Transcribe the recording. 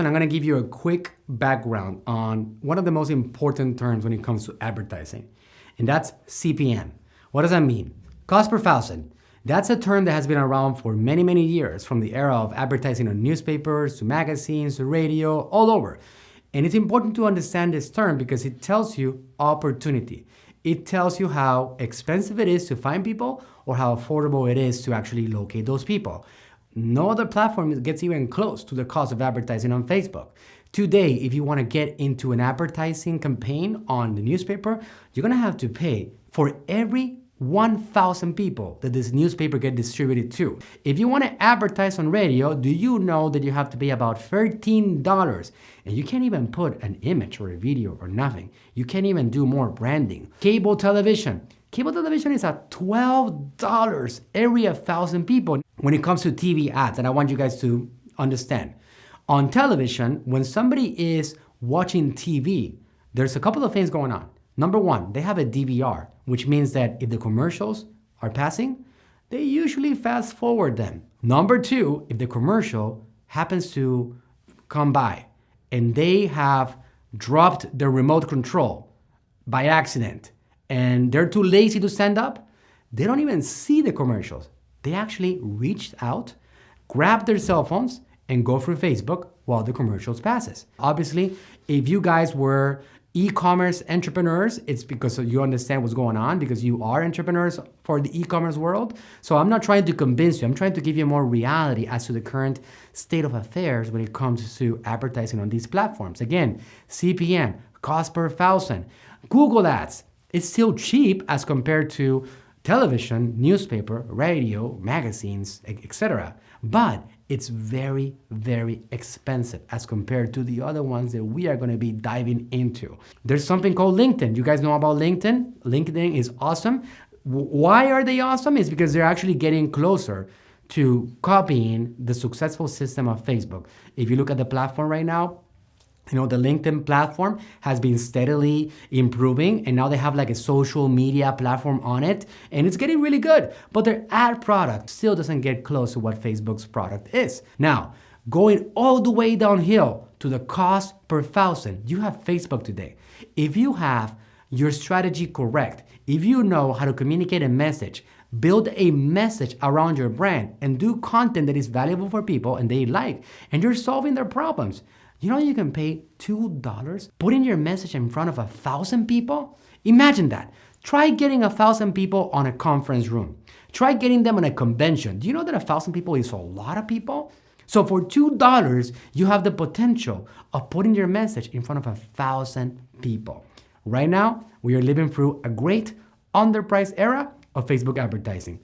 And I'm going to give you a quick background on one of the most important terms when it comes to advertising, and that's CPM. What does that mean? Cost per thousand. That's a term that has been around for many, many years, from the era of advertising on newspapers to magazines to radio, all over. And it's important to understand this term because it tells you opportunity. It tells you how expensive it is to find people or how affordable it is to actually locate those people. No other platform gets even close to the cost of advertising on Facebook. Today, if you want to get into an advertising campaign on the newspaper, you're going to have to pay for every 1,000 people that this newspaper gets distributed to. If you want to advertise on radio, do you know that you have to pay about $13? And you can't even put an image or a video or nothing. You can't even do more branding. Cable television. Cable television is at $12 every 1,000 people when it comes to TV ads, and I want you guys to understand. On television, when somebody is watching TV, there's a couple of things going on. Number one, they have a DVR, which means that if the commercials are passing, they usually fast forward them. Number two, if the commercial happens to come by and they have dropped their remote control by accident and they're too lazy to stand up, they don't even see the commercials. They actually reached out, grabbed their cell phones, and go through Facebook while the commercials passes. Obviously, if you guys were e-commerce entrepreneurs, it's because you understand what's going on, because you are entrepreneurs for the e-commerce world. So I'm not trying to convince you. I'm trying to give you more reality as to the current state of affairs when it comes to advertising on these platforms. Again, CPM, cost per thousand. Google Ads, it's still cheap as compared to television, newspaper, radio, magazines, etc. But it's very, very expensive as compared to the other ones that we are going to be diving into. There's something called LinkedIn. You guys know about LinkedIn? LinkedIn is awesome. Why are they awesome? It's because they're actually getting closer to copying the successful system of Facebook. If you look at the platform right now, the LinkedIn platform has been steadily improving, and now they have like a social media platform on it, and it's getting really good. But their ad product still doesn't get close to what Facebook's product is. Now, going all the way downhill to the cost per thousand, you have Facebook today. If you have your strategy correct, if you know how to communicate a message, build a message around your brand, and do content that is valuable for people and they like, and you're solving their problems, you can pay $2, putting your message in front of 1,000 people? Imagine that. Try getting 1,000 people on a conference room. Try getting them on a convention. Do you know that 1,000 people is a lot of people? So for $2, you have the potential of putting your message in front of 1,000 people. Right now, we are living through a great underpriced era of Facebook advertising.